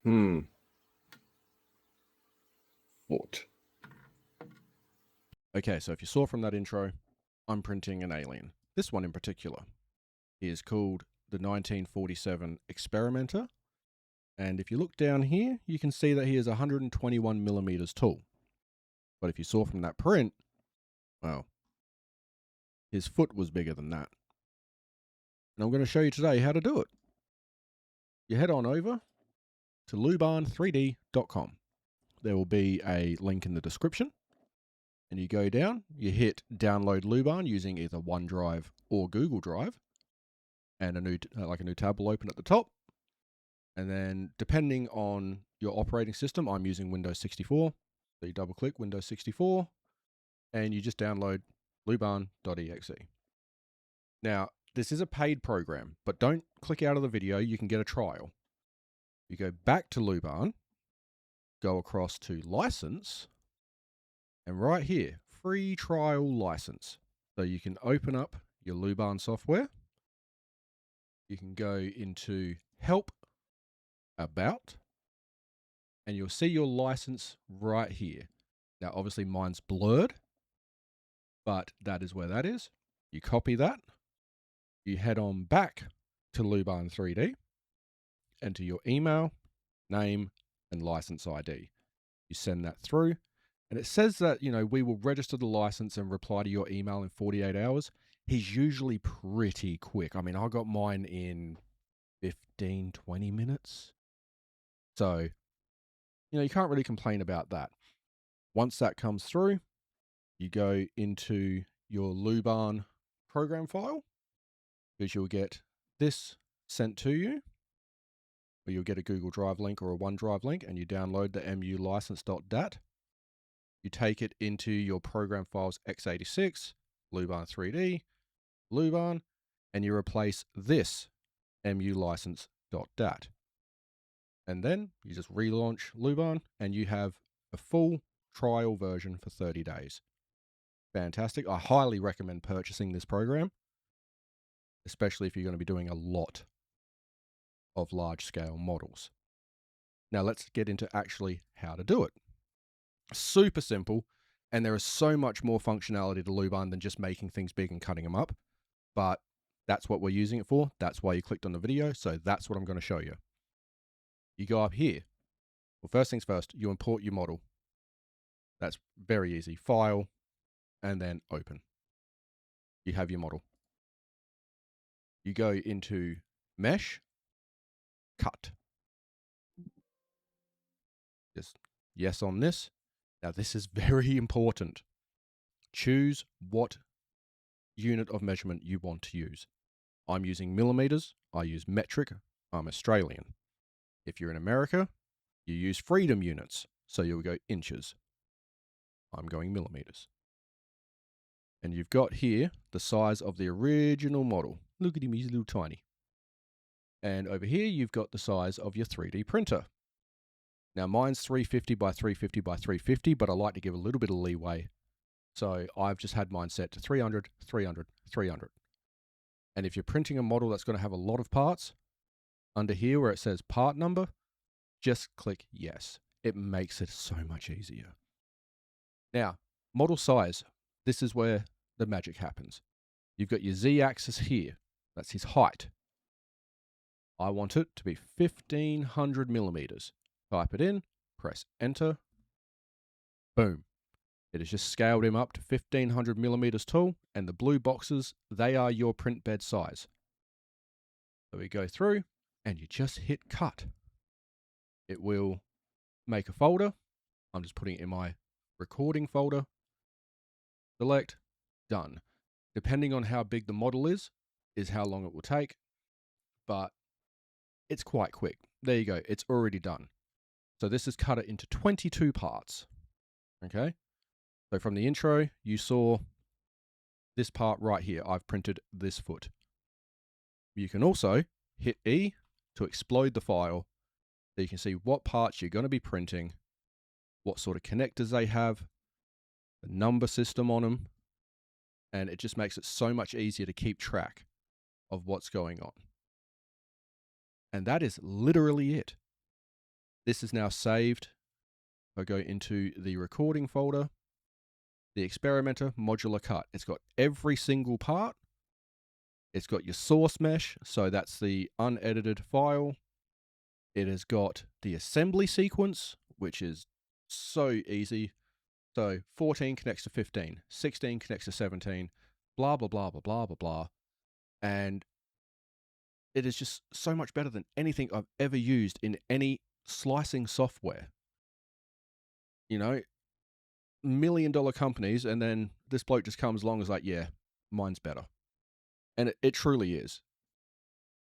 What? Okay, so if you saw from that intro, I'm printing an alien. This one in particular is called the 1947 Experimenter. And if you look down here, you can see that he is 121 millimeters tall. But if you saw from that print, well, his foot was bigger than that. And I'm going to show you today how to do it. You head on over to luban3d.com. There will be a link in the description. And you go down, you hit download Luban using either OneDrive or Google Drive. And a new tab will open at the top. And then depending on your operating system, I'm using Windows 64. So you double click Windows 64 and you just download luban.exe. Now, this is a paid program, but don't click out of the video. You can get a trial. You go back to Luban, go across to license, and right here, free trial license. So you can open up your Luban software. You can go into help, about, and you'll see your license right here. Now, obviously mine's blurred, but that is where that is. You copy that. You head on back to Luban 3D, enter your email, name, and license ID. You send that through, and it says that, we will register the license and reply to your email in 48 hours. He's usually pretty quick. I mean, I got mine in 15, 20 minutes. So, you can't really complain about that. Once that comes through, you go into your Luban program file, because you'll get this sent to you, or you'll get a Google Drive link or a OneDrive link, and you download the mulicense.dat. You take it into your program files x86, Luban 3D, Luban, and you replace this mulicense.dat. And then you just relaunch Luban, and you have a full trial version for 30 days. Fantastic. I highly recommend purchasing this program, especially if you're going to be doing a lot of large-scale models. Now let's get into actually how to do it. Super simple, and there is so much more functionality to Luban than just making things big and cutting them up, but that's what we're using it for. That's why you clicked on the video, so that's what I'm going to show you. You go up here. Well, first things first, you import your model. That's very easy. File, and then open. You have your model. You go into Mesh, Cut. Just yes on this. Now this is very important. Choose what unit of measurement you want to use. I'm using millimeters. I use metric. I'm Australian. If you're in America, you use freedom units. So you'll go inches. I'm going millimeters. And you've got here the size of the original model. Look at him, he's a little tiny. And over here, you've got the size of your 3D printer. Now mine's 350 by 350 by 350, but I like to give a little bit of leeway. So I've just had mine set to 300, 300, 300. And if you're printing a model that's going to have a lot of parts, under here where it says part number, just click yes. It makes it so much easier. Now, model size. This is where the magic happens. You've got your Z-axis here. That's his height. I want it to be 1500 millimeters. Type it in, press enter. Boom. It has just scaled him up to 1500 millimeters tall, and the blue boxes, they are your print bed size. So we go through, and you just hit cut. It will make a folder. I'm just putting it in my recording folder. Select, done. Depending on how big the model is how long it will take, but it's quite quick. There you go, it's already done. So this is cut it into 22 parts, okay? So from the intro, you saw this part right here. I've printed this foot. You can also hit E to explode the file so you can see what parts you're going to be printing, what sort of connectors they have, the number system on them, and it just makes it so much easier to keep track of what's going on. And that is literally it. This is now saved. I go into the recording folder, the experimenter modular cut. It's got every single part. It's got your source mesh, so that's the unedited file. It has got the assembly sequence, which is so easy. So 14 connects to 15, 16 connects to 17, blah, blah, blah, blah, blah, blah, blah. And it is just so much better than anything I've ever used in any slicing software. You know, $1 million companies, and then this bloke just comes along and is like, yeah, mine's better. And it truly is.